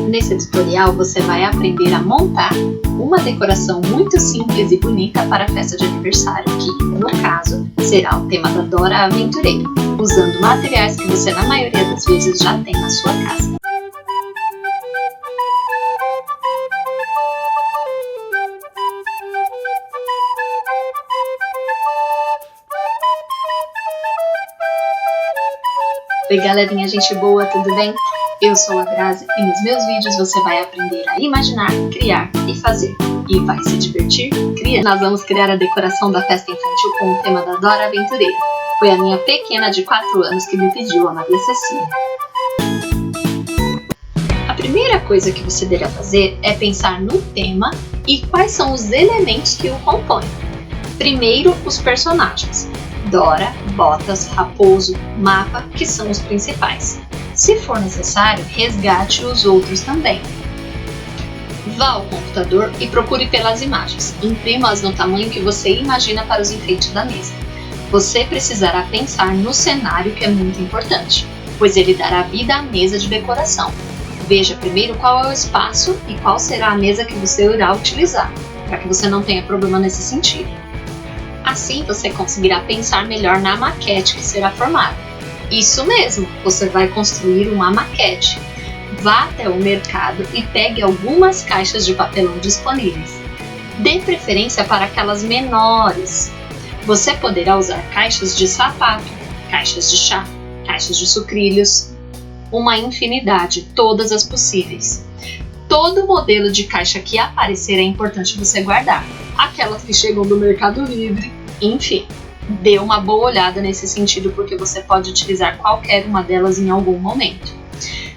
Nesse tutorial você vai aprender a montar uma decoração muito simples e bonita para a festa de aniversário, que, no caso, será o tema da Dora Aventureira, usando materiais que você na maioria das vezes já tem na sua casa. Oi galerinha, gente boa, tudo bem? Eu sou a Grazi e nos meus vídeos você vai aprender a imaginar, criar e fazer. E vai se divertir? Cria! Nós vamos criar a decoração da festa infantil com o tema da Dora Aventureira. Foi a minha pequena de 4 anos que me pediu, a Maria Cecília. A primeira coisa que você deverá fazer é pensar no tema e quais são os elementos que o compõem. Primeiro, os personagens. Dora, Botas, Raposo, Mapa, que são os principais. Se for necessário, resgate os outros também. Vá ao computador e procure pelas imagens. Imprima-as no tamanho que você imagina para os enfeites da mesa. Você precisará pensar no cenário, que é muito importante, pois ele dará vida à mesa de decoração. Veja primeiro qual é o espaço e qual será a mesa que você irá utilizar, para que você não tenha problema nesse sentido. Assim você conseguirá pensar melhor na maquete que será formada. Isso mesmo, você vai construir uma maquete. Vá até o mercado e pegue algumas caixas de papelão disponíveis. Dê preferência para aquelas menores. Você poderá usar caixas de sapato, caixas de chá, caixas de sucrilhos, uma infinidade, todas as possíveis. Todo modelo de caixa que aparecer é importante você guardar. Aquelas que chegam do Mercado Livre, enfim, dê uma boa olhada nesse sentido porque você pode utilizar qualquer uma delas em algum momento.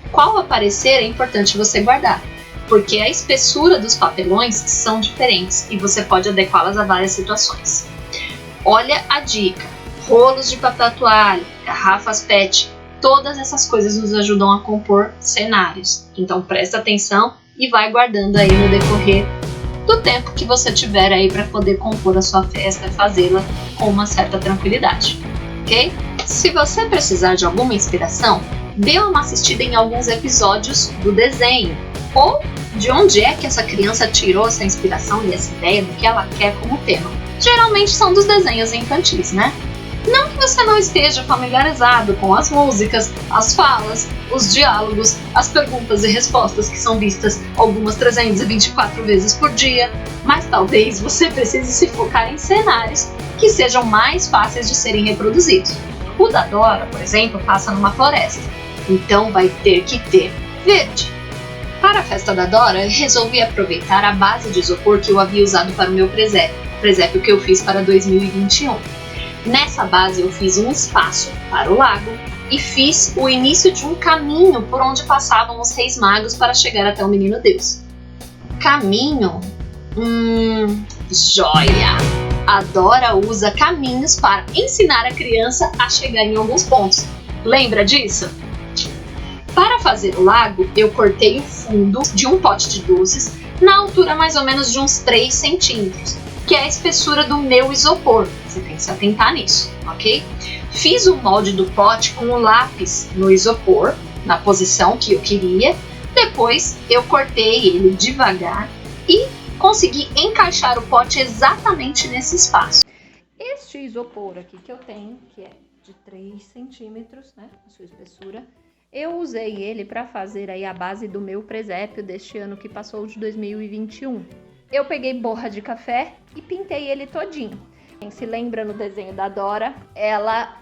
Qual aparecer é importante você guardar, porque a espessura dos papelões são diferentes e você pode adequá-las a várias situações. Olha a dica: rolos de papel toalha, garrafas PET, todas essas coisas nos ajudam a compor cenários. Então presta atenção e vai guardando aí no decorrer do tempo que você tiver aí para poder compor a sua festa e fazê-la com uma certa tranquilidade, ok? Se você precisar de alguma inspiração, dê uma assistida em alguns episódios do desenho, ou de onde é que essa criança tirou essa inspiração e essa ideia do que ela quer como tema. Geralmente são dos desenhos infantis, né? Não que você não esteja familiarizado com as músicas, as falas, os diálogos, as perguntas e respostas que são vistas algumas 324 vezes por dia, mas talvez você precise se focar em cenários que sejam mais fáceis de serem reproduzidos. O da Dora, por exemplo, passa numa floresta, então vai ter que ter verde. Para a festa da Dora, eu resolvi aproveitar a base de isopor que eu havia usado para o meu presépio que eu fiz para 2021. Nessa base eu fiz um espaço para o lago e fiz o início de um caminho por onde passavam os reis magos para chegar até o menino Deus. Caminho? Joia! A Dora usa caminhos para ensinar a criança a chegar em alguns pontos. Lembra disso? Para fazer o lago, eu cortei o fundo de um pote de doces na altura mais ou menos de uns 3 centímetros. Que é a espessura do meu isopor. Você tem que se atentar nisso, ok? Fiz o molde do pote com o lápis no isopor, na posição que eu queria. Depois eu cortei ele devagar e consegui encaixar o pote exatamente nesse espaço. Este isopor aqui que eu tenho, que é de 3 centímetros, né, a sua espessura, eu usei ele para fazer aí a base do meu presépio deste ano que passou de 2021. Eu peguei borra de café e pintei ele todinho. Quem se lembra no desenho da Dora, ela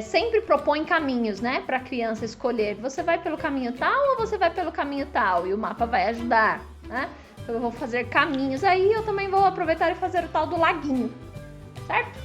sempre propõe caminhos, né, para a criança escolher. Você vai pelo caminho tal ou você vai pelo caminho tal? E o mapa vai ajudar, né? Então eu vou fazer caminhos. Aí eu também vou aproveitar e fazer o tal do laguinho, certo?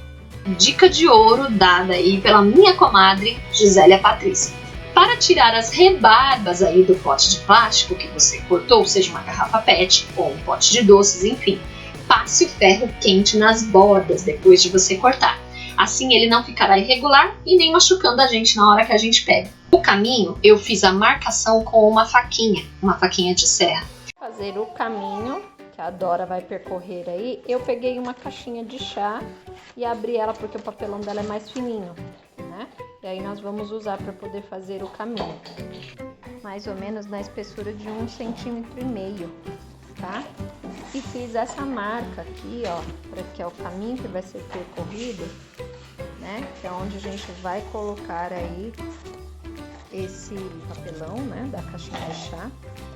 Dica de ouro dada aí pela minha comadre Gisélia Patrícia. Para tirar as rebarbas aí do pote de plástico que você cortou, seja uma garrafa PET ou um pote de doces, enfim, passe o ferro quente nas bordas depois de você cortar. Assim ele não ficará irregular e nem machucando a gente na hora que a gente pega. O caminho eu fiz a marcação com uma faquinha de serra. Para fazer o caminho que a Dora vai percorrer aí, eu peguei uma caixinha de chá e abri ela porque o papelão dela é mais fininho, né? E aí nós vamos usar para poder fazer o caminho. mais ou menos na espessura de 1,5 centímetros, tá? E fiz essa marca aqui, ó, que é o caminho que vai ser percorrido, né? Que é onde a gente vai colocar aí esse papelão, né, da caixinha de chá.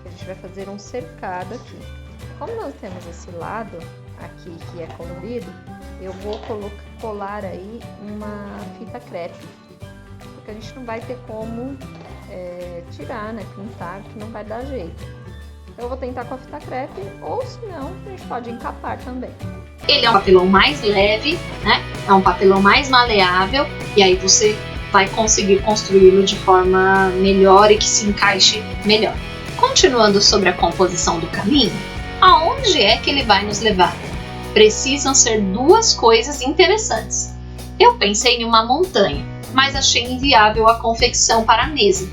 A gente vai fazer um cercado aqui. Como nós temos esse lado aqui que é colorido, eu vou colar aí uma fita crepe, porque a gente não vai ter como tirar, né, pintar, que não vai dar jeito. Eu vou tentar com a fita crepe, ou se não, a gente pode encapar também. Ele é um papelão mais leve, né? É um papelão mais maleável, e aí você vai conseguir construí-lo de forma melhor e que se encaixe melhor. Continuando sobre a composição do caminho, aonde é que ele vai nos levar? Precisam ser duas coisas interessantes. Eu pensei em uma montanha, mas achei inviável a confecção para a mesa.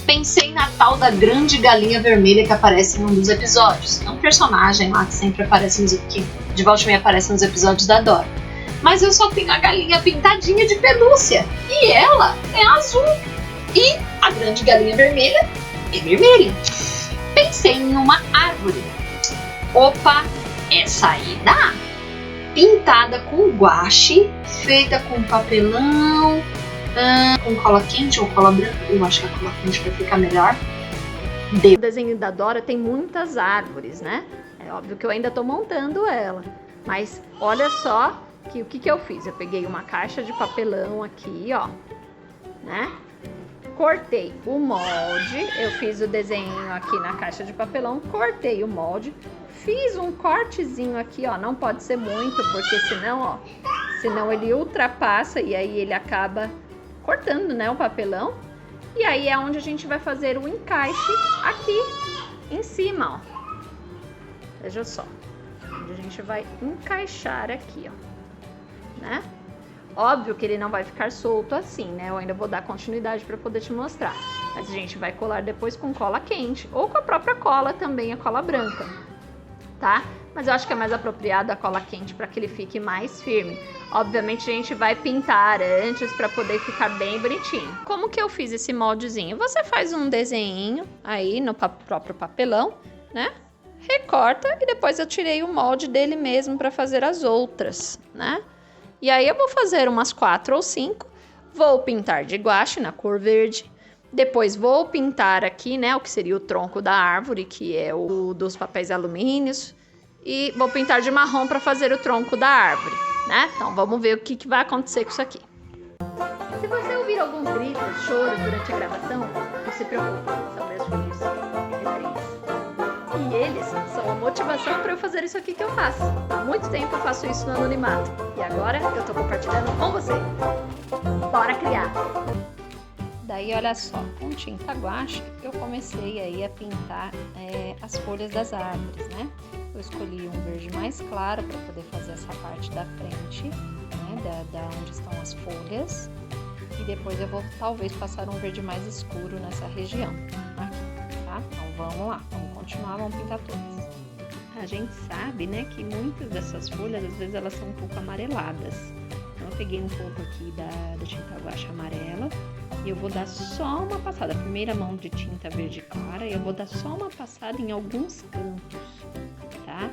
Pensei na tal da grande galinha vermelha que aparece em um dos episódios. É um personagem lá que sempre aparece que de volta e meia aparece nos episódios da Dora. Mas eu só tenho a galinha pintadinha de pelúcia e ela é azul. E a grande galinha vermelha é vermelha. Pensei em uma árvore. Opa, essa aí dá! Pintada com guache, feita com papelão, com cola quente ou cola branca. Eu acho que a cola quente vai ficar melhor. O desenho da Dora tem muitas árvores, né? É óbvio que eu ainda tô montando ela. Mas olha só que o que eu fiz. Eu peguei uma caixa de papelão aqui, ó, né? Cortei o molde. Eu fiz o desenho aqui na caixa de papelão. Cortei o molde. Fiz um cortezinho aqui, ó. Não pode ser muito, porque senão ele ultrapassa e aí ele acaba cortando, né, o papelão. E aí é onde a gente vai fazer o encaixe aqui em cima, ó. Veja só. Onde a gente vai encaixar aqui, ó, né? Óbvio que ele não vai ficar solto assim, né? Eu ainda vou dar continuidade para poder te mostrar. Mas a gente vai colar depois com cola quente ou com a própria cola também, a cola branca, tá? Mas eu acho que é mais apropriado a cola quente para que ele fique mais firme. Obviamente a gente vai pintar antes para poder ficar bem bonitinho. Como que eu fiz esse moldezinho? Você faz um desenho aí no próprio papelão, né? Recorta e depois eu tirei o molde dele mesmo para fazer as outras, né? E aí eu vou fazer umas 4 ou 5, vou pintar de guache na cor verde, depois vou pintar aqui, né, o que seria o tronco da árvore, que é o dos papéis alumínios, e vou pintar de marrom para fazer o tronco da árvore, né? Então vamos ver o que vai acontecer com isso aqui. Se você ouvir alguns gritos, choros durante a gravação, não se preocupe, são meus filhos de 3. E eles são a motivação para eu fazer isso aqui que eu faço. Há muito tempo eu faço isso no anonimato. E agora eu tô compartilhando com você. Bora criar! Daí, olha só, com tinta guache, eu comecei aí a pintar as folhas das árvores, né? Eu escolhi um verde mais claro para poder fazer essa parte da frente, né? Da onde estão as folhas. E depois eu vou talvez passar um verde mais escuro nessa região, aqui, tá? Então vamos lá, vamos continuar, vamos pintar todas. A gente sabe, né, que muitas dessas folhas, às vezes elas são um pouco amareladas. Então eu peguei um pouco aqui da tinta guache amarela e eu vou dar só uma passada. A primeira mão de tinta verde clara e eu vou dar só uma passada em alguns cantos, tá?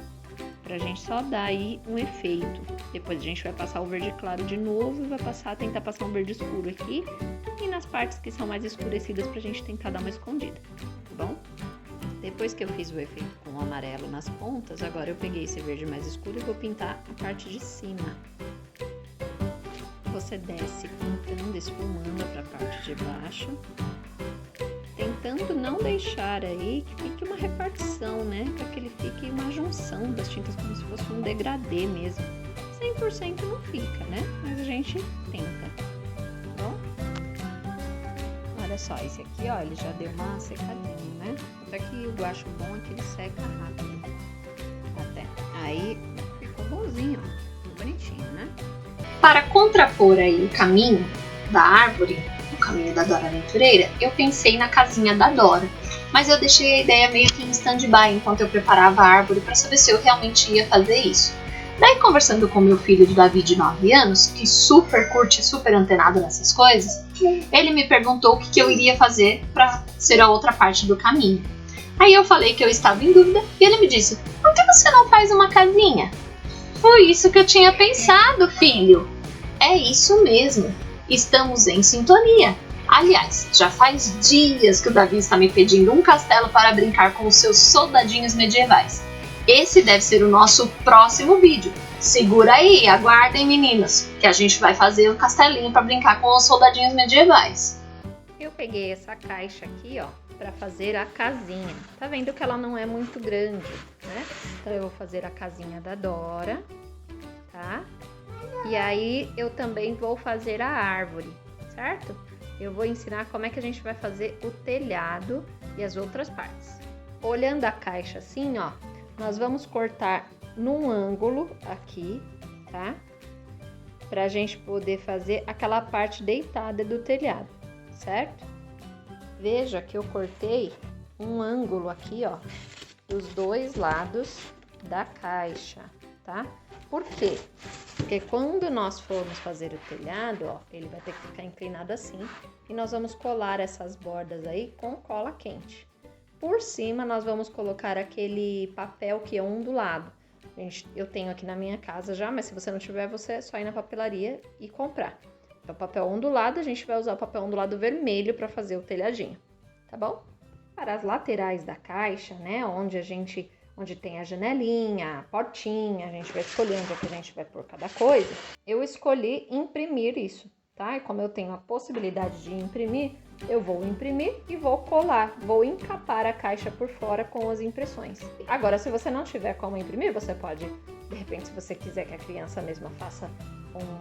Pra gente só dar aí um efeito. Depois a gente vai passar o verde claro de novo e vai tentar passar um verde escuro aqui e nas partes que são mais escurecidas pra gente tentar dar uma escondida, tá bom? Depois que eu fiz o efeito com o amarelo nas pontas, agora eu peguei esse verde mais escuro e vou pintar a parte de cima. Você desce pintando, esfumando para a parte de baixo, tentando não deixar aí que fique uma repartição, né? Para que ele fique uma junção das tintas, como se fosse um degradê mesmo. 100% não fica, né? Mas a gente tenta, tá bom? Olha só, esse aqui, ó, ele já deu uma secadinha, né? Até que o guache bom é que ele seca rápido. Até. Aí ficou bonzinho, ó. Ficou bonitinho, né? Para contrapor aí o caminho da árvore, o caminho da Dora Aventureira, eu pensei na casinha da Dora. Mas eu deixei a ideia meio que em stand-by enquanto eu preparava a árvore para saber se eu realmente ia fazer isso. Daí, conversando com meu filho do Davi de 9 anos, que super curte, super antenado nessas coisas, ele me perguntou o que eu iria fazer para ser a outra parte do caminho. Aí eu falei que eu estava em dúvida e ele me disse: por que você não faz uma casinha? Foi isso que eu tinha pensado, filho. É isso mesmo. Estamos em sintonia. Aliás, já faz dias que o Davi está me pedindo um castelo para brincar com os seus soldadinhos medievais. Esse deve ser o nosso próximo vídeo. Segura aí, aguardem, meninos, que a gente vai fazer um castelinho para brincar com os soldadinhos medievais. Eu peguei essa caixa aqui, ó, para fazer a casinha. Tá vendo que ela não é muito grande, né? Então eu vou fazer a casinha da Dora, tá? E aí eu também vou fazer a árvore, certo? Eu vou ensinar como é que a gente vai fazer o telhado e as outras partes. Olhando a caixa assim, ó, nós vamos cortar num ângulo aqui, tá? Pra gente poder fazer aquela parte deitada do telhado, certo? Veja que eu cortei um ângulo aqui, ó, dos dois lados da caixa, tá? Por quê? Porque quando nós formos fazer o telhado, ó, ele vai ter que ficar inclinado assim e nós vamos colar essas bordas aí com cola quente. Por cima nós vamos colocar aquele papel que é ondulado. Gente, eu tenho aqui na minha casa já, mas se você não tiver, você é só ir na papelaria e comprar. Então, papel ondulado, a gente vai usar o papel ondulado vermelho para fazer o telhadinho, tá bom? Para as laterais da caixa, né, onde tem a janelinha, a portinha, a gente vai escolher onde é que a gente vai pôr cada coisa. Eu escolhi imprimir isso, tá? E como eu tenho a possibilidade de imprimir, eu vou imprimir e vou colar, vou encapar a caixa por fora com as impressões. Agora, se você não tiver como imprimir, você pode, de repente, se você quiser que a criança mesma faça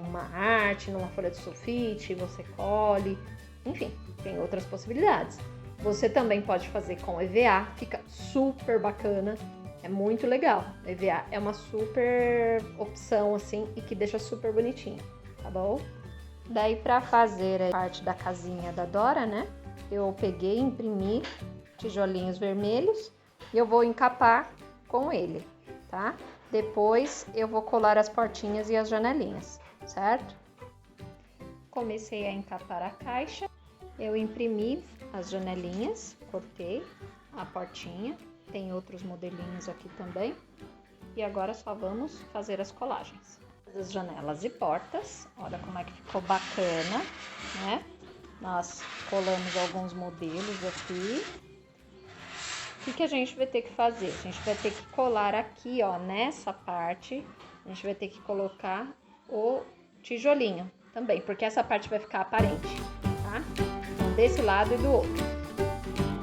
uma arte numa folha de sulfite, você cole, enfim, tem outras possibilidades. Você também pode fazer com EVA, fica super bacana, é muito legal. EVA é uma super opção assim e que deixa super bonitinho, tá bom? Daí, para fazer a parte da casinha da Dora, né, eu peguei e imprimi tijolinhos vermelhos e eu vou encapar com ele, tá? Depois eu vou colar as portinhas e as janelinhas, certo? Comecei a encapar a caixa, eu imprimi as janelinhas, cortei a portinha, tem outros modelinhos aqui também. E agora só vamos fazer as colagens. As janelas e portas, olha como é que ficou bacana, né? Nós colamos alguns modelos aqui. O que a gente vai ter que fazer? A gente vai ter que colar aqui, ó, nessa parte, a gente vai ter que colocar o tijolinho também, porque essa parte vai ficar aparente, tá? Então, desse lado e do outro.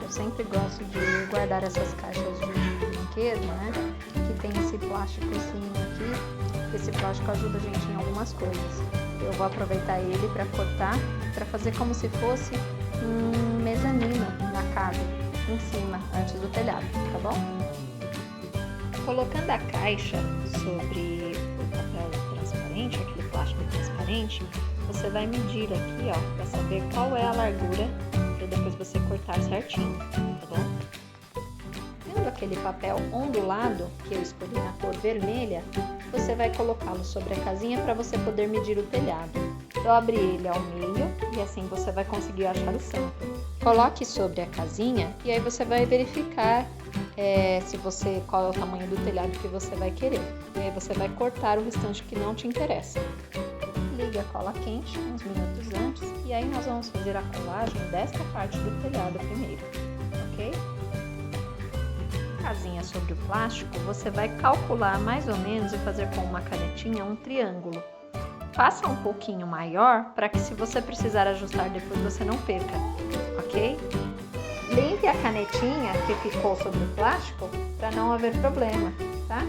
Eu sempre gosto de guardar essas caixas de brinquedo, né? Que tem esse plásticozinho aqui. Esse plástico ajuda a gente em algumas coisas. Eu vou aproveitar ele para cortar, para fazer como se fosse um mezanino na casa, em cima, antes do telhado, tá bom? Colocando a caixa sobre o papel transparente, aquele plástico transparente, você vai medir aqui, ó, para saber qual é a largura, para depois você cortar certinho, tá bom? Tendo aquele papel ondulado, que eu escolhi na cor vermelha, você vai colocá-lo sobre a casinha para você poder medir o telhado. Eu abri ele ao meio e assim você vai conseguir achar o centro. Coloque sobre a casinha e aí você vai verificar qual é o tamanho do telhado que você vai querer. E aí você vai cortar o restante que não te interessa. Ligue a cola quente uns minutos antes e aí nós vamos fazer a colagem desta parte do telhado primeiro, ok? Casinha sobre o plástico, você vai calcular mais ou menos e fazer com uma canetinha um triângulo. Faça um pouquinho maior para que se você precisar ajustar depois você não perca, ok? Limpe a canetinha que ficou sobre o plástico para não haver problema, tá?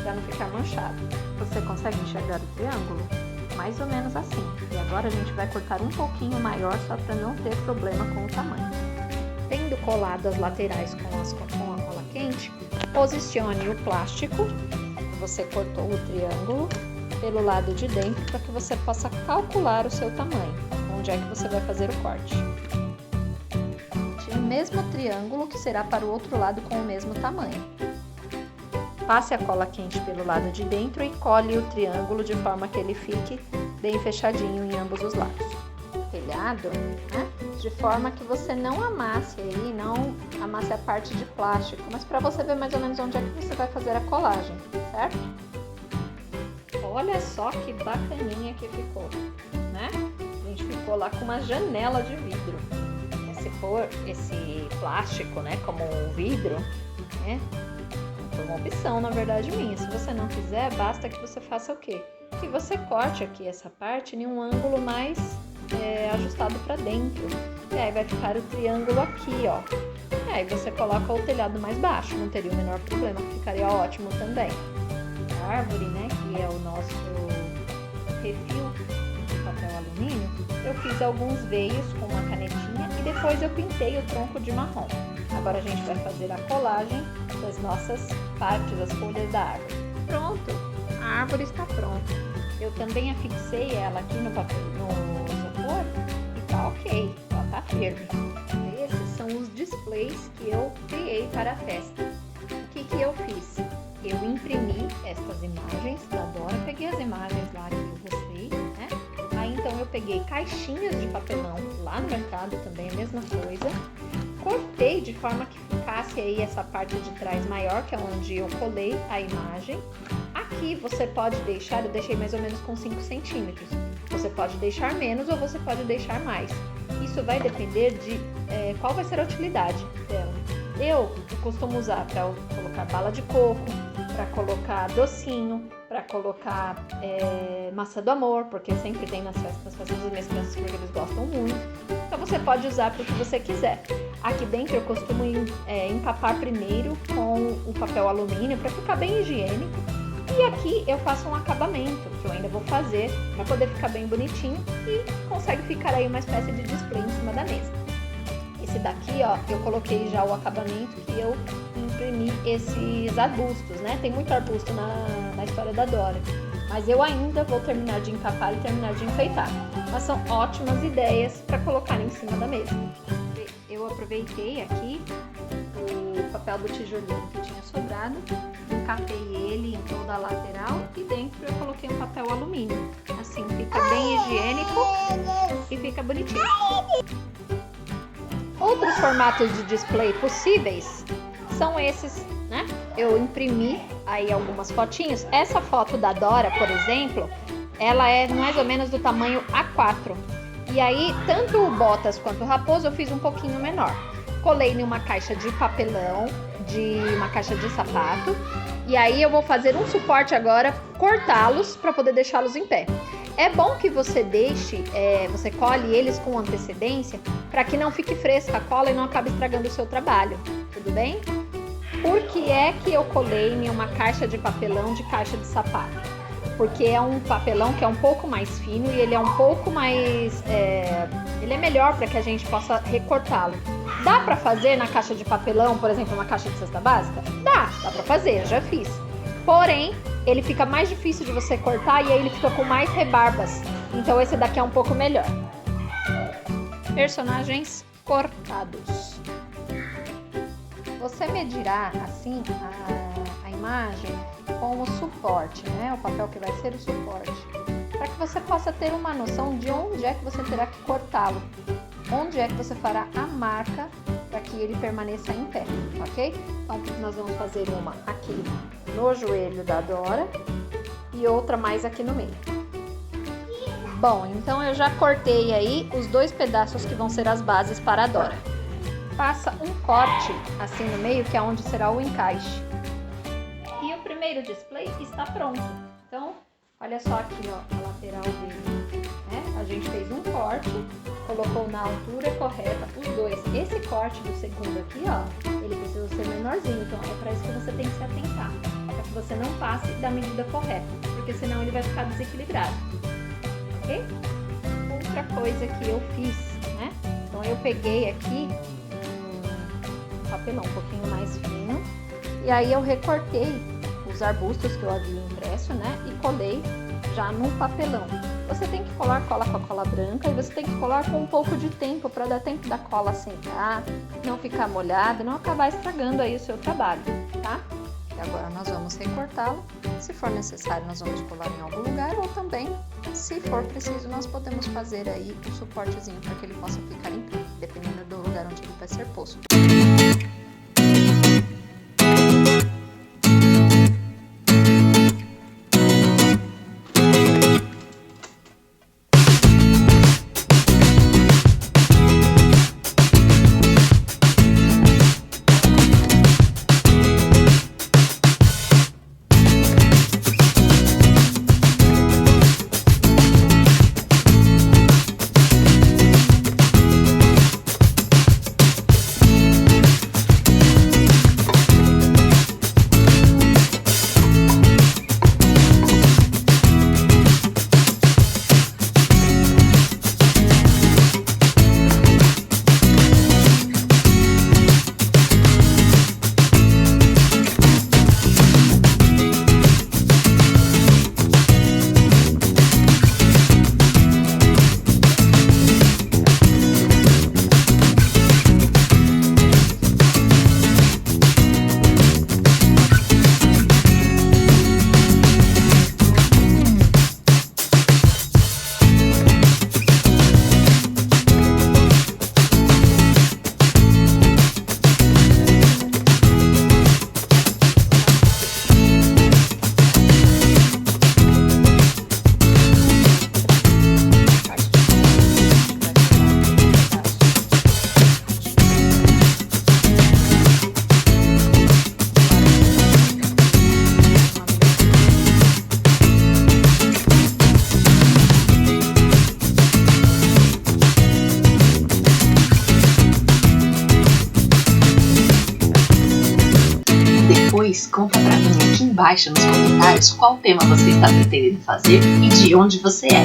Para não ficar manchado. Você consegue enxergar o triângulo? Mais ou menos assim. E agora a gente vai cortar um pouquinho maior só para não ter problema com o tamanho. Tendo colado as laterais com a cola quente, posicione o plástico, você cortou o triângulo, pelo lado de dentro para que você possa calcular o seu tamanho, onde é que você vai fazer o corte. O mesmo triângulo que será para o outro lado com o mesmo tamanho. passe a cola quente pelo lado de dentro e cole o triângulo de forma que ele fique bem fechadinho em ambos os lados. Telhado, né? De forma que você não amasse aí, não amasse a parte de plástico, mas para você ver mais ou menos onde é que você vai fazer a colagem, certo? Olha só que bacaninha que ficou, né? A gente ficou lá com uma janela de vidro. Esse plástico, né, como um vidro, né? Foi uma opção, na verdade, minha. Se você não quiser, basta que você faça o quê? Que você corte aqui essa parte em um ângulo mais ajustado para dentro. E aí vai ficar o triângulo aqui, ó. E aí você coloca o telhado mais baixo, não teria o menor problema, ficaria ótimo também. A árvore, né, que é o nosso refil de papel alumínio, eu fiz alguns veios com uma canetinha e depois eu pintei o tronco de marrom. Agora a gente vai fazer a colagem das nossas partes, as folhas da árvore. Pronto, a árvore está pronta. Eu também afixei ela aqui no papel, no isopor, e tá ok, ela tá firme. Esses são os displays que eu criei para a festa. O que eu fiz? Eu imprimi estas imagens da Dora, peguei as imagens lá que eu gostei, né? Aí então eu peguei caixinhas de papelão lá no mercado, também a mesma coisa. Cortei de forma que ficasse aí essa parte de trás maior, que é onde eu colei a imagem. Aqui você pode deixar, eu deixei mais ou menos com 5 centímetros. Você pode deixar menos ou você pode deixar mais. Isso vai depender de qual vai ser a utilidade dela. Eu costumo usar para colocar bala de coco, para colocar docinho, para colocar maçã do amor, porque sempre tem nas festas das minhas crianças, porque eles gostam muito. Então você pode usar para o que você quiser. Aqui dentro eu costumo empapar primeiro com o papel alumínio para ficar bem higiênico. E aqui eu faço um acabamento, que eu ainda vou fazer para poder ficar bem bonitinho e consegue ficar aí uma espécie de display em cima da mesa. Esse daqui, ó, eu coloquei já o acabamento que eu imprimi esses arbustos, né? Tem muito arbusto na história da Dora, mas eu ainda vou terminar de empapar e terminar de enfeitar. Mas são ótimas ideias para colocar em cima da mesa. Eu aproveitei aqui o papel do tijolinho que tinha sobrado, encapei ele em toda a lateral e dentro eu coloquei um papel alumínio. Assim fica bem higiênico e fica bonitinho. Outros formatos de display possíveis são esses, né? Eu imprimi aí algumas fotinhos. Essa foto da Dora, por exemplo, ela é mais ou menos do tamanho A4. E aí, tanto o Botas quanto o Raposo eu fiz um pouquinho menor. Colei em uma caixa de papelão, uma caixa de sapato. E aí eu vou fazer um suporte agora, cortá-los para poder deixá-los em pé. É bom que você você cole eles com antecedência para que não fique fresca a cola e não acabe estragando o seu trabalho, tudo bem? Por que é que eu colei em uma caixa de papelão de caixa de sapato? Porque é um papelão que é um pouco mais fino e ele é um pouco mais... ele é melhor para que a gente possa recortá-lo. Dá para fazer na caixa de papelão, por exemplo, uma caixa de cesta básica? Dá para fazer, eu já fiz. Porém, ele fica mais difícil de você cortar e aí ele fica com mais rebarbas. Então esse daqui é um pouco melhor. Personagens cortados. Você medirá assim a imagem com o suporte, né? O papel que vai ser o suporte, para que você possa ter uma noção de onde é que você terá que cortá-lo, onde é que você fará a marca para que ele permaneça em pé, ok? Então nós vamos fazer uma aqui no joelho da Dora e outra mais aqui no meio. Bom, então eu já cortei aí os 2 pedaços que vão ser as bases para a Dora. Faça um corte assim no meio, que é onde será o encaixe. E o primeiro display está pronto. Então, olha só aqui, ó, a lateral dele, né? A gente fez um corte, colocou na altura correta os 2. Esse corte do segundo aqui, ó, ele precisa ser menorzinho, então é para isso que você tem que se atentar, para que você não passe da medida correta, porque senão ele vai ficar desequilibrado, ok? Outra coisa que eu fiz, né? Então eu peguei aqui um papelão um pouquinho mais fino e aí eu recortei os arbustos que eu havia impresso, né? E colei já no papelão. Você tem que colar cola com a cola branca e você tem que colar com um pouco de tempo para dar tempo da cola sentar, não ficar molhada, não acabar estragando aí o seu trabalho, tá? agora nós vamos recortá-lo. Se for necessário, nós vamos colar em algum lugar, ou também, se for preciso, nós podemos fazer aí um suportezinho para que ele possa ficar em pé, dependendo do lugar onde ele vai ser posto. Depois, conta pra mim aqui embaixo nos comentários qual tema você está pretendendo fazer e de onde você é.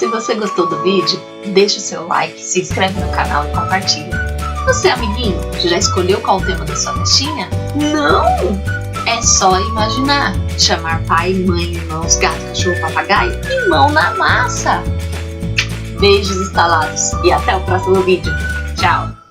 Se você gostou do vídeo, deixa o seu like, se inscreve no canal e compartilha. Você, amiguinho, já escolheu qual o tema da sua caixinha? Não! É só imaginar. Chamar pai, mãe, irmãos, gato, cachorro, papagaio e mão na massa. Beijos estalados e até o próximo vídeo. Tchau!